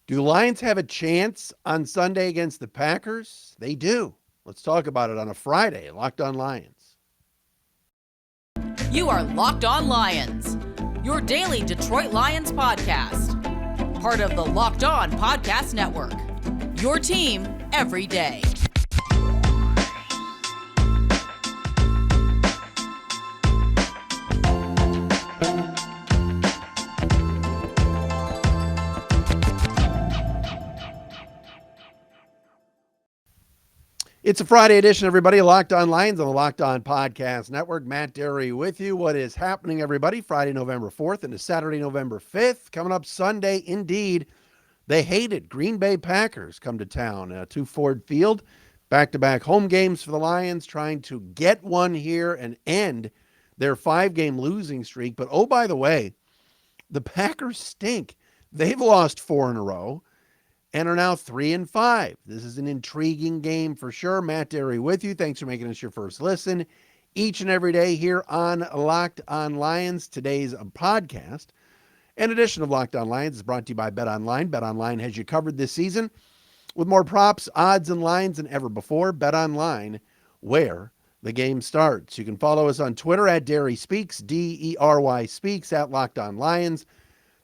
Do the Lions have a chance on Sunday against the Packers? They do. Let's talk about it on a Friday at Locked On Lions. You are Locked On Lions, your daily Detroit Lions podcast. Part of the Locked On Podcast Network, your team every day. It's a Friday edition, everybody. Locked On Lions on the Locked On Podcast Network. Matt Dery with you. What is happening, everybody? Friday, November 4th into Saturday, November 5th. Coming up Sunday, indeed, the hated Green Bay Packers come to town to Ford Field. Back-to-back home games for the Lions, trying to get one here and end their 5-game losing streak. But, oh, by the way, the Packers stink. They've lost 4 in a row and are now 3-5. This is an intriguing game for sure. Matt Dery with you. Thanks for making us your first listen each and every day here on Locked On Lions. Today's podcast, an edition of Locked On Lions, is brought to you by BetOnline. BetOnline has you covered this season with more props, odds, and lines than ever before. BetOnline, where the game starts. You can follow us on Twitter at Dery Speaks, Dery Speaks, at Locked On Lions,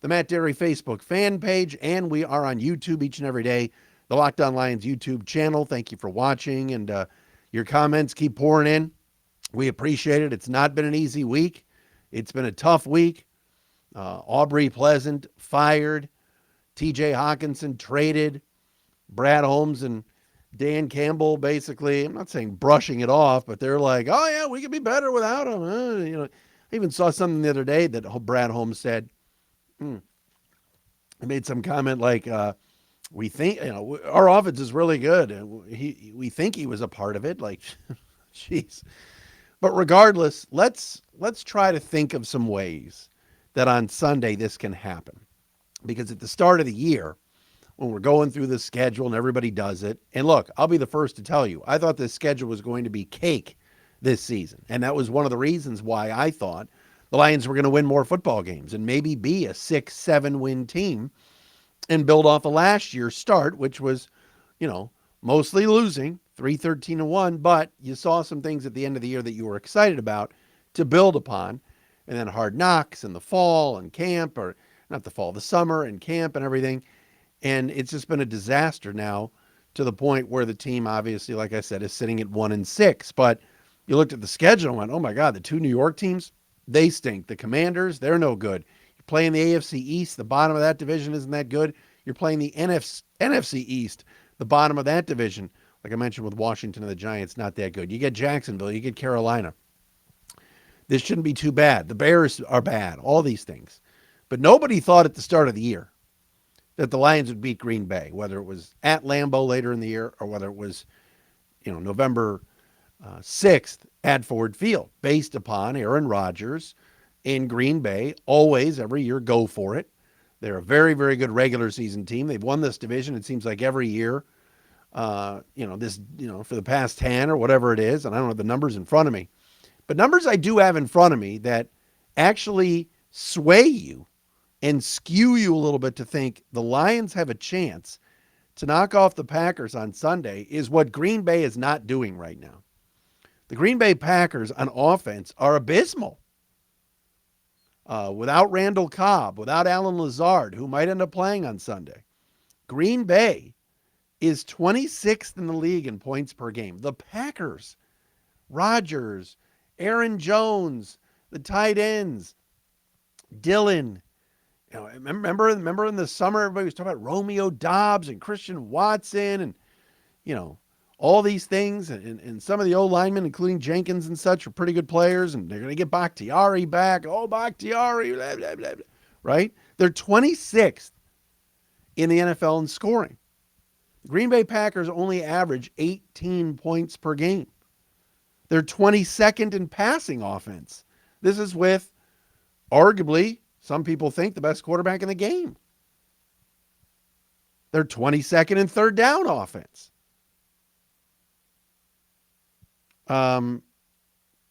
the Matt Dery Facebook fan page, and we are on YouTube each and every day, the Locked On Lions YouTube channel. Thank you for watching, and your comments keep pouring in. We appreciate it. It's not been an easy week. It's been a tough week. Aubrey Pleasant fired, TJ Hawkinson traded, Brad Holmes and Dan Campbell basically, I'm not saying brushing it off, but they're like, oh yeah, we could be better without him. I even saw something the other day that Brad Holmes said. I made some comment like, we think, our offense is really good. And we think he was a part of it. Like, jeez. But regardless, let's try to think of some ways that on Sunday this can happen. Because at the start of the year, when we're going through the schedule and everybody does it, and look, I'll be the first to tell you, I thought this schedule was going to be cake this season. And that was one of the reasons why I thought the Lions were going to win more football games and maybe be a 6-7 win team and build off of last year's start, which was, mostly losing 3-13-1, but you saw some things at the end of the year that you were excited about to build upon. And then hard knocks in the fall and camp, or not the fall, the summer and camp and everything. And it's just been a disaster now to the point where the team, obviously, like I said, is sitting at 1-6. But you looked at the schedule and went, oh my God, the 2 New York teams, they stink. The Commanders, they're no good. You're playing the AFC East, the bottom of that division isn't that good. You're playing the NFC East, the bottom of that division, like I mentioned with Washington and the Giants, not that good. You get Jacksonville, you get Carolina. This shouldn't be too bad. The Bears are bad, all these things. But nobody thought at the start of the year that the Lions would beat Green Bay, whether it was at Lambeau later in the year or whether it was, November 6th at Ford Field, based upon Aaron Rodgers in Green Bay. Always, every year, go for it. They're a very, very good regular season team. They've won this division, it seems like every year, for the past 10 or whatever it is. And I don't have the numbers in front of me. But numbers I do have in front of me that actually sway you and skew you a little bit to think the Lions have a chance to knock off the Packers on Sunday is what Green Bay is not doing right now. The Green Bay Packers on offense are abysmal. Without Randall Cobb, without Alan Lazard, who might end up playing on Sunday, Green Bay is 26th in the league in points per game. The Packers, Rodgers, Aaron Jones, the tight ends, Dillon. Remember in the summer, everybody was talking about Romeo Doubs and Christian Watson and, all these things. And some of the old linemen, including Jenkins and such, are pretty good players. And they're going to get Bakhtiari back. Oh, Bakhtiari, blah, blah, blah, blah. Right? They're 26th in the NFL in scoring. Green Bay Packers only average 18 points per game. They're 22nd in passing offense. This is with, arguably, some people think the best quarterback in the game. They're 22nd in third down offense. And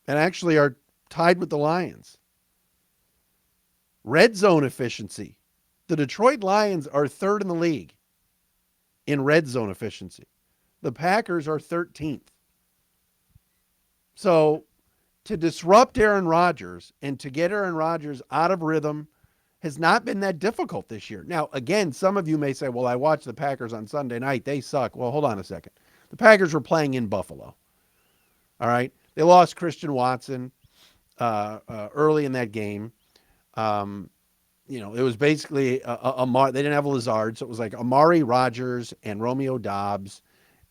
actually are tied with the Lions. Red zone efficiency. The Detroit Lions are third in the league in red zone efficiency. The Packers are 13th. So to disrupt Aaron Rodgers and to get Aaron Rodgers out of rhythm has not been that difficult this year. Now, again, some of you may say, well, I watched the Packers on Sunday night. They suck. Well, hold on a second. The Packers were playing in Buffalo. All right. They lost Christian Watson early in that game. Um, it was basically they didn't have Lazard, so it was like Amari Rodgers and Romeo Dobbs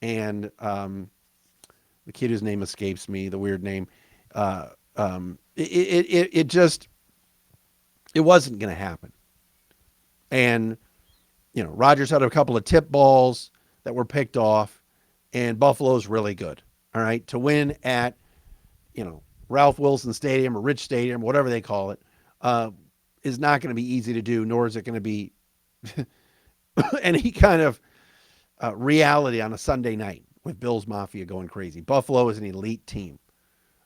and the kid whose name escapes me, the weird name. It just it wasn't going to happen. And Rodgers had a couple of tip balls that were picked off, and Buffalo's really good. All right, to win at Ralph Wilson Stadium or Rich Stadium, whatever they call it, is not going to be easy to do, nor is it going to be any kind of reality on a Sunday night with Bills Mafia going crazy. Buffalo is an elite team.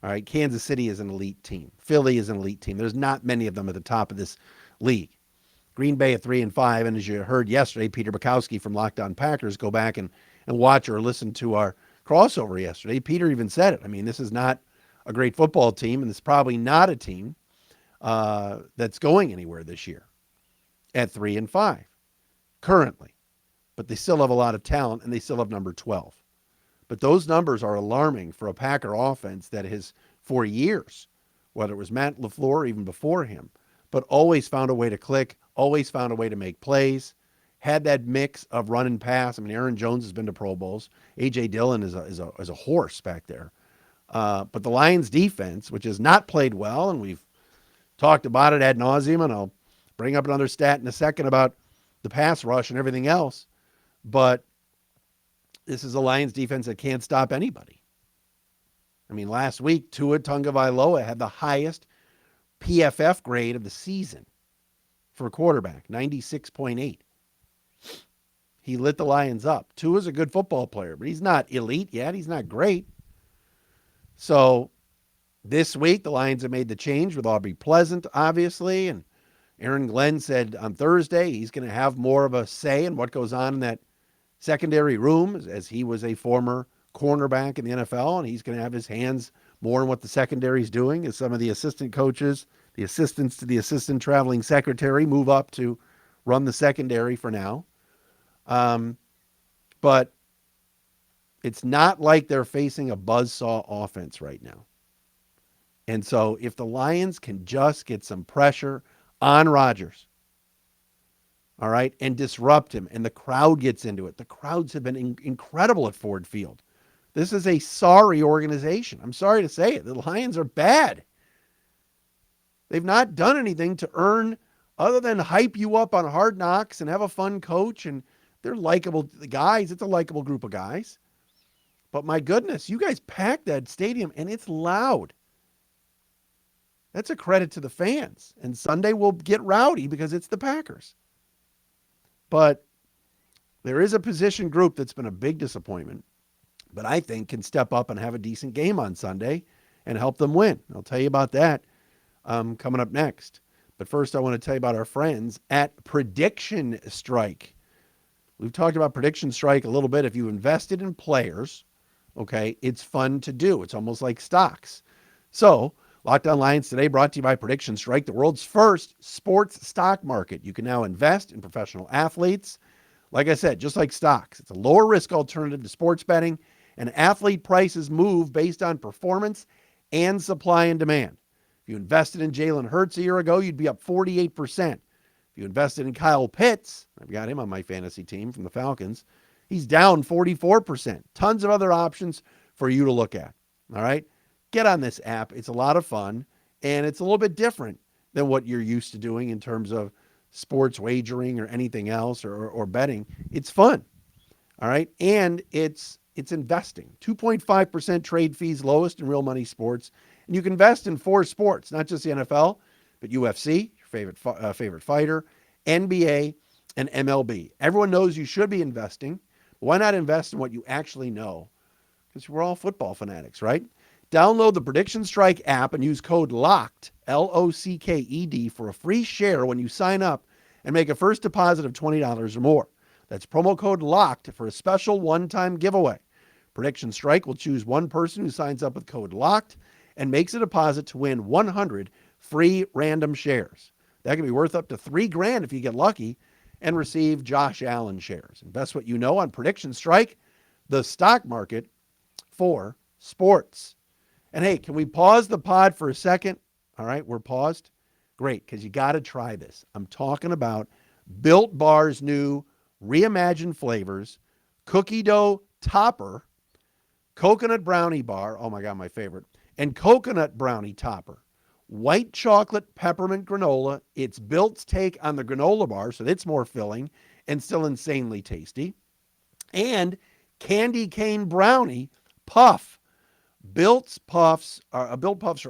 All right, Kansas City is an elite team. Philly is an elite team. There's not many of them at the top of this league. Green Bay at 3-5, and as you heard yesterday, Peter Bukowski from Locked On Packers, go back and watch or listen to our crossover yesterday. Peter even said it. I mean, this is not a great football team, and it's probably not a team that's going anywhere this year at 3-5 currently. But they still have a lot of talent, and they still have number 12. But those numbers are alarming for a Packer offense that has, for years, whether it was Matt LaFleur or even before him, but always found a way to click, always found a way to make plays, had that mix of run and pass. I mean, Aaron Jones has been to Pro Bowls. A.J. Dillon is a horse back there. But the Lions defense, which has not played well, and we've talked about it ad nauseum, and I'll bring up another stat in a second about the pass rush and everything else, but this is a Lions defense that can't stop anybody. I mean, last week, Tua Tagovailoa had the highest PFF grade of the season for a quarterback, 96.8. He lit the Lions up. Tua's a good football player, but he's not elite yet. He's not great. So this week, the Lions have made the change with Aubrey Pleasant, obviously, and Aaron Glenn said on Thursday he's going to have more of a say in what goes on in that secondary room, as he was a former cornerback in the NFL, and he's going to have his hands more in what the secondary is doing as some of the assistant coaches, the assistants to the assistant traveling secretary, move up to run the secondary for now. But it's not like they're facing a buzzsaw offense right now. And so if the Lions can just get some pressure on Rodgers, all right, and disrupt him, and the crowd gets into it. The crowds have been incredible at Ford Field. This is a sorry organization. I'm sorry to say it. The Lions are bad. They've not done anything to earn other than hype you up on Hard Knocks and have a fun coach, and they're likable guys. It's a likable group of guys. But my goodness, you guys packed that stadium, and it's loud. That's a credit to the fans. And Sunday will get rowdy because it's the Packers. But there is a position group that's been a big disappointment, but I think can step up and have a decent game on Sunday and help them win. I'll tell you about that coming up next. But first, I want to tell you about our friends at Prediction Strike. We've talked about Prediction Strike a little bit. If you invested in players, okay, it's fun to do. It's almost like stocks. So, Locked On Lions today brought to you by Prediction Strike, the world's first sports stock market. You can now invest in professional athletes. Like I said, just like stocks, it's a lower risk alternative to sports betting, and athlete prices move based on performance and supply and demand. If you invested in Jalen Hurts a year ago, you'd be up 48%. If you invested in Kyle Pitts, I've got him on my fantasy team from the Falcons, he's down 44%. Tons of other options for you to look at. All right? Get on this app. It's a lot of fun, and it's a little bit different than what you're used to doing in terms of sports wagering or anything else or betting. It's fun. All right? And it's investing. 2.5% trade fees, lowest in real money sports. And you can invest in 4 sports, not just the NFL, but UFC, your favorite fighter, NBA, and MLB. Everyone knows you should be investing. Why not invest in what you actually know? Because we're all football fanatics, right? Download the Prediction Strike app and use code LOCKED, LOCKED, for a free share when you sign up and make a first deposit of $20 or more. That's promo code LOCKED for a special one-time giveaway. Prediction Strike will choose one person who signs up with code LOCKED and makes a deposit to win 100 free random shares. That can be worth up to $3,000 if you get lucky and receive Josh Allen shares. Invest what you know on Prediction Strike, the stock market for sports. And hey, can we pause the pod for a second? All right, we're paused. Great, because you got to try this. I'm talking about Built Bar's new reimagined flavors, cookie dough topper, coconut brownie bar, oh my God, my favorite, and coconut brownie topper, white chocolate peppermint granola. It's Built's take on the granola bar, so it's more filling and still insanely tasty, and candy cane brownie puff. Built Puffs are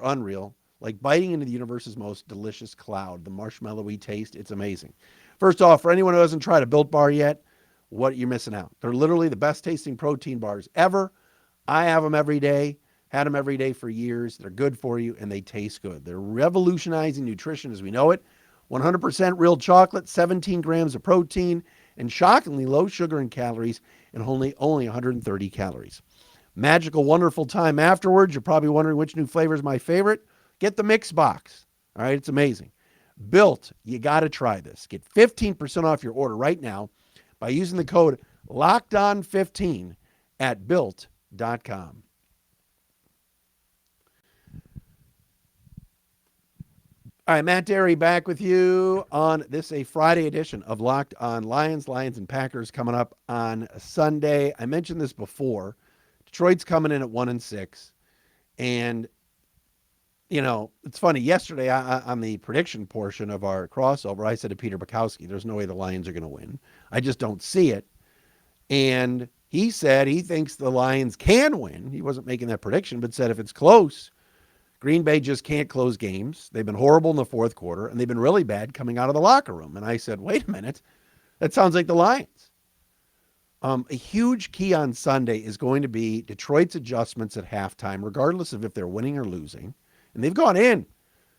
unreal, like biting into the universe's most delicious cloud. The marshmallowy taste, it's amazing. First off, for anyone who hasn't tried a Built Bar yet, what you're missing out. They're literally the best tasting protein bars ever. I have them every day, had them every day for years. They're good for you and they taste good. They're revolutionizing nutrition as we know it. 100% real chocolate, 17 grams of protein, and shockingly low sugar and calories, and only 130 calories. Magical, wonderful time afterwards. You're probably wondering which new flavor is my favorite. Get the mix box. All right, it's amazing. Built, you got to try this. Get 15% off your order right now by using the code LOCKEDON15 at built.com. All right, Matt Dery back with you on this, a Friday edition of Locked on Lions. Lions and Packers coming up on Sunday. I mentioned this before. Detroit's coming in at 1-6. And, you know, it's funny. Yesterday on the prediction portion of our crossover, I said to Peter Bukowski, there's no way the Lions are going to win. I just don't see it. And he said he thinks the Lions can win. He wasn't making that prediction, but said if it's close, Green Bay just can't close games. They've been horrible in the fourth quarter, and they've been really bad coming out of the locker room. And I said, wait a minute. That sounds like the Lions. A huge key on Sunday is going to be Detroit's adjustments at halftime, regardless of if they're winning or losing. And they've gone in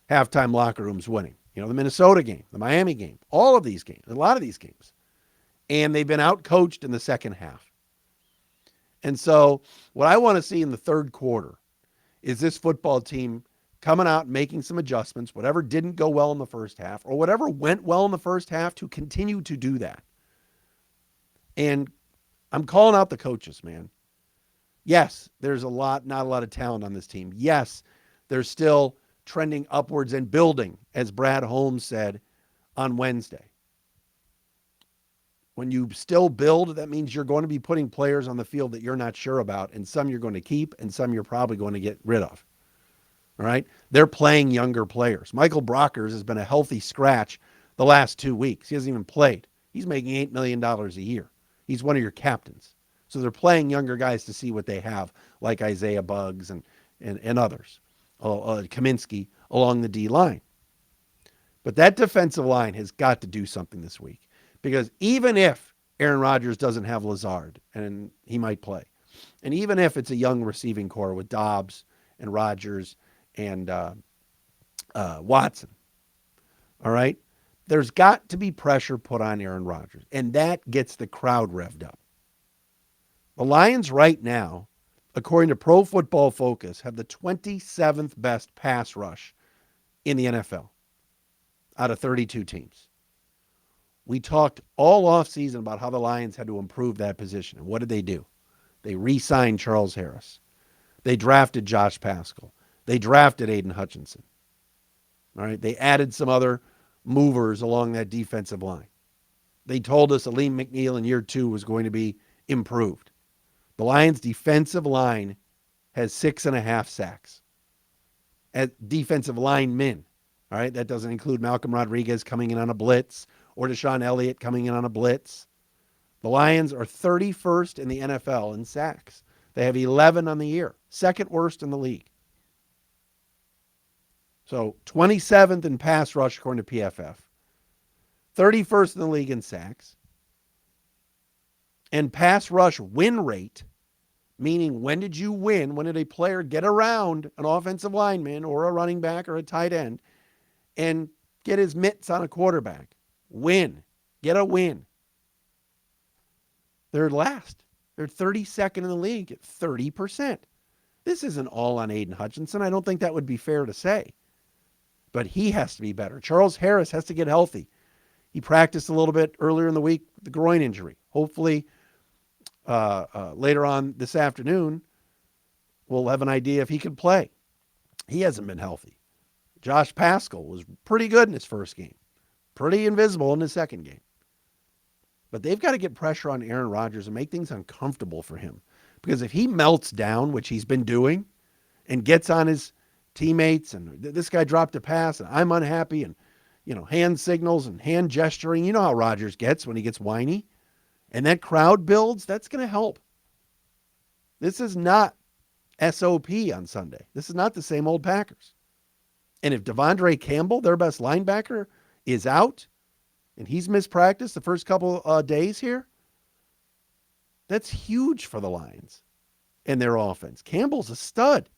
halftime locker rooms winning. You know, the Minnesota game, the Miami game, all of these games, a lot of these games. And they've been out-coached in the second half. And so what I want to see in the third quarter is this football team coming out and making some adjustments, whatever didn't go well in the first half or whatever went well in the first half, to continue to do that. And I'm calling out the coaches, man. Yes, there's not a lot of talent on this team. Yes, they're still trending upwards and building, as Brad Holmes said on Wednesday. When you still build, that means you're going to be putting players on the field that you're not sure about, and some you're going to keep, and some you're probably going to get rid of. All right? They're playing younger players. Michael Brockers has been a healthy scratch the last 2 weeks. He hasn't even played. He's making $8 million a year. He's one of your captains. So they're playing younger guys to see what they have, like Isaiah Buggs and others, Kaminsky along the D line. But that defensive line has got to do something this week, because even if Aaron Rodgers doesn't have Lazard, and he might play, and even if it's a young receiving core with Dobbs and Rodgers and Watson, all right, there's got to be pressure put on Aaron Rodgers, and that gets the crowd revved up. The Lions right now, according to Pro Football Focus, have the 27th best pass rush in the NFL out of 32 teams. We talked all offseason about how the Lions had to improve that position. And what did they do? They re-signed Charles Harris. They drafted Josh Pascal. They drafted Aiden Hutchinson. All right. They added some other movers along that defensive line. They told us Aleem McNeil in year 2 was going to be improved. The Lions' defensive line has 6.5 sacks. At defensive linemen. All right. That doesn't include Malcolm Rodriguez coming in on a blitz or Deshaun Elliott coming in on a blitz. The Lions are 31st in the NFL in sacks. They have 11 on the year, second worst in the league. So 27th in pass rush according to PFF, 31st in the league in sacks, and pass rush win rate, meaning when did you win? When did a player get around an offensive lineman or a running back or a tight end and get his mitts on a quarterback? Win. Get a win. They're last. They're 32nd in the league at 30%. This isn't all on Aiden Hutchinson. I don't think that would be fair to say. But he has to be better. Charles Harris has to get healthy. He practiced a little bit earlier in the week with the groin injury. Hopefully, later on this afternoon, we'll have an idea if he can play. He hasn't been healthy. Josh Paschal was pretty good in his first game, pretty invisible in his second game. But they've got to get pressure on Aaron Rodgers and make things uncomfortable for him. Because if he melts down, which he's been doing, and gets on his teammates, and this guy dropped a pass, and I'm unhappy, and hand signals and hand gesturing. You know how Rodgers gets when he gets whiny. And that crowd builds, that's going to help. This is not SOP on Sunday. This is not the same old Packers. And if Devondre Campbell, their best linebacker, is out, and he's missed practice the first couple days here, that's huge for the Lions and their offense. Campbell's a stud.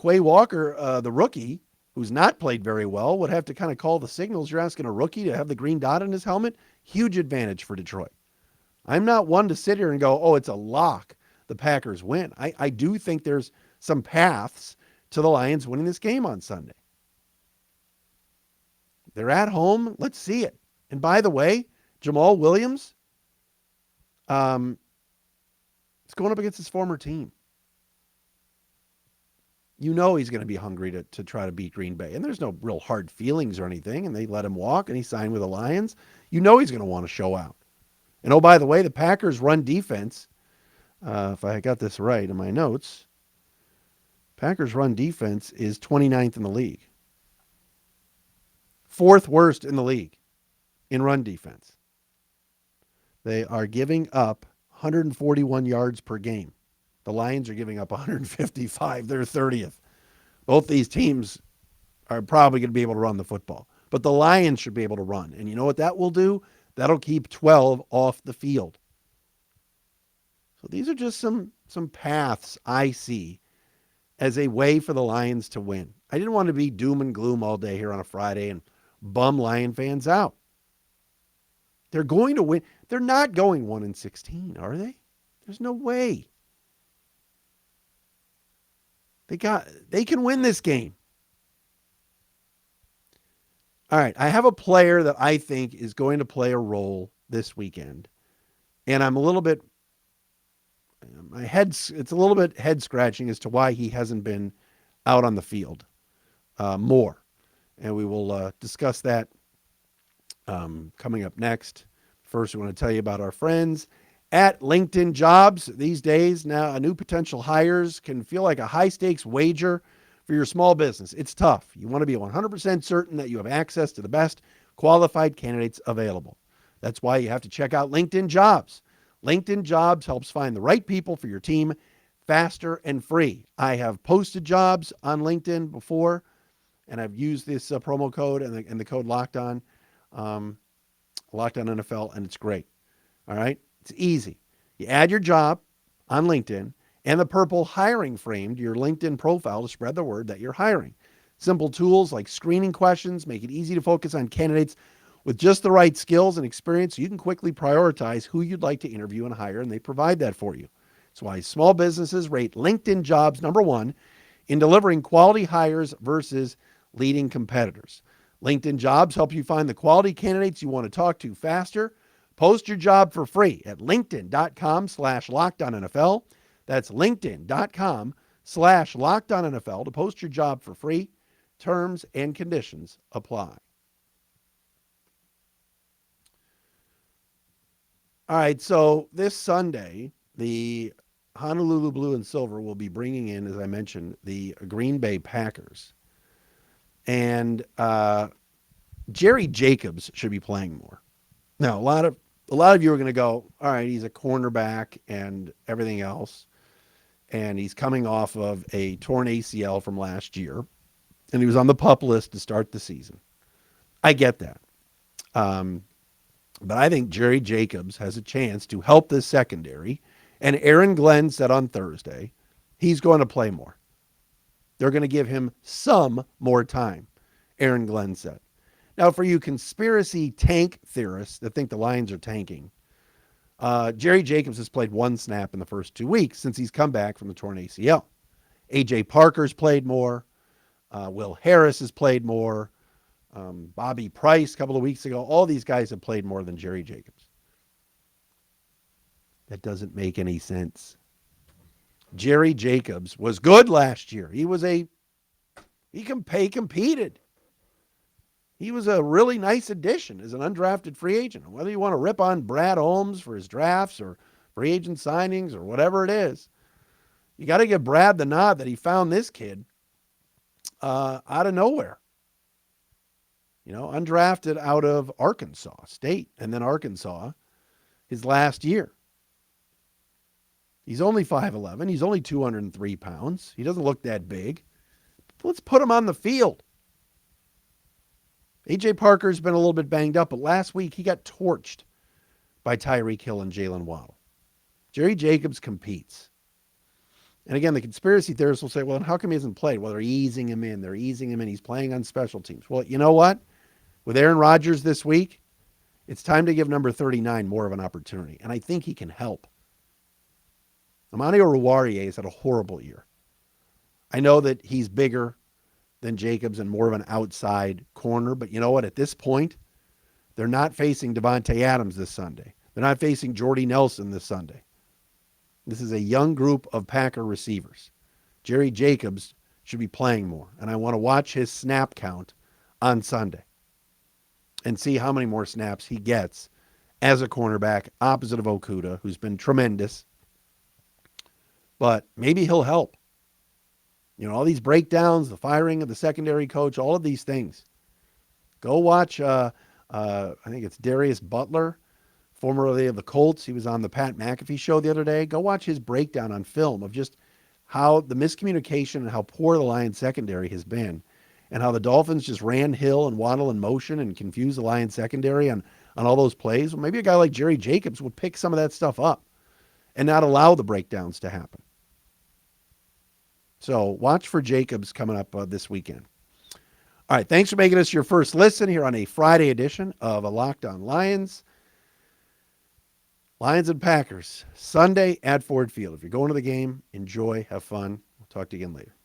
Quay Walker, the rookie, who's not played very well, would have to kind of call the signals. You're asking a rookie to have the green dot in his helmet. Huge advantage for Detroit. I'm not one to sit here and go, oh, it's a lock. The Packers win. I do think there's some paths to the Lions winning this game on Sunday. They're at home. Let's see it. And by the way, Jamal Williams, is going up against his former team. You know he's going to be hungry to try to beat Green Bay. And there's no real hard feelings or anything. And they let him walk and he signed with the Lions. You know he's going to want to show out. And oh, by the way, the Packers run defense, if I got this right in my notes, Packers run defense is 29th in the league. Fourth worst in the league in run defense. They are giving up 141 yards per game. The Lions are giving up 155. They're 30th. Both these teams are probably going to be able to run the football. But the Lions should be able to run. And you know what that will do? That'll keep 12 off the field. So these are just some paths I see as a way for the Lions to win. I didn't want to be doom and gloom all day here on a Friday and bum Lion fans out. They're going to win. They're not going 1-16, are they? There's no way. They can win this game. All right, I have a player that I think is going to play a role this weekend. And I'm a little bit it's a little bit head scratching as to why he hasn't been out on the field more. And we will discuss that coming up next. First, we want to tell you about our friends at LinkedIn Jobs. These days, now, new potential hires can feel like a high-stakes wager for your small business. It's tough. You want to be 100% certain that you have access to the best qualified candidates available. That's why you have to check out LinkedIn Jobs. LinkedIn Jobs helps find the right people for your team faster and free. I have posted jobs on LinkedIn before, and I've used this promo code and the code Locked On NFL, and it's great. All right? It's easy. You add your job on LinkedIn and the purple hiring frame to your LinkedIn profile to spread the word that you're hiring. Simple tools like screening questions make it easy to focus on candidates with just the right skills and experience so you can quickly prioritize who you'd like to interview and hire, and they provide that for you. That's why small businesses rate LinkedIn Jobs #1 in delivering quality hires versus leading competitors. LinkedIn Jobs help you find the quality candidates you want to talk to faster. Post your job for free at linkedin.com/LockedOnNFL. That's linkedin.com/LockedOnNFL to post your job for free. Terms and conditions apply. All right, so this Sunday, the Honolulu Blue and Silver will be bringing in, as I mentioned, the Green Bay Packers. And Jerry Jacobs should be playing more. Now, a lot of you are going to go, all right, he's a cornerback and everything else, and he's coming off of a torn ACL from last year, and he was on the PUP list to start the season. I get that. But I think Jerry Jacobs has a chance to help this secondary, and Aaron Glenn said on Thursday he's going to play more. They're going to give him some more time, Aaron Glenn said. Now, for you conspiracy tank theorists that think the Lions are tanking, Jerry Jacobs has played one snap in the first 2 weeks since he's come back from the torn ACL. A.J. Parker's played more. Will Harris has played more. Bobby Price a couple of weeks ago. All these guys have played more than Jerry Jacobs. That doesn't make any sense. Jerry Jacobs was good last year. He competed. He was a really nice addition as an undrafted free agent. Whether you want to rip on Brad Holmes for his drafts or free agent signings or whatever it is, you got to give Brad the nod that he found this kid out of nowhere. Undrafted out of Arkansas State and then Arkansas his last year. He's only 5'11". He's only 203 pounds. He doesn't look that big. Let's put him on the field. A.J. Parker's been a little bit banged up, but last week he got torched by Tyreek Hill and Jalen Waddle. Jerry Jacobs competes. And again, the conspiracy theorists will say, well, how come he hasn't played? Well, they're easing him in. They're easing him in. He's playing on special teams. Well, you know what? With Aaron Rodgers this week, it's time to give number 39 more of an opportunity. And I think he can help. Amani Oruwariye has had a horrible year. I know that he's bigger than Jacobs and more of an outside corner. But you know what? At this point, they're not facing Devontae Adams this Sunday. They're not facing Jordy Nelson this Sunday. This is a young group of Packer receivers. Jerry Jacobs should be playing more. And I want to watch his snap count on Sunday and see how many more snaps he gets as a cornerback opposite of Okudah, who's been tremendous. But maybe he'll help. All these breakdowns, the firing of the secondary coach, all of these things. Go watch, I think it's Darius Butler, formerly of the Colts. He was on the Pat McAfee show the other day. Go watch his breakdown on film of just how the miscommunication and how poor the Lions secondary has been and how the Dolphins just ran Hill and Waddle in motion and confused the Lions secondary on all those plays. Well, maybe a guy like Jerry Jacobs would pick some of that stuff up and not allow the breakdowns to happen. So watch for Jacobs coming up this weekend. All right, thanks for making us your first listen here on a Friday edition of a Locked On Lions. Lions and Packers, Sunday at Ford Field. If you're going to the game, enjoy, have fun. We'll talk to you again later.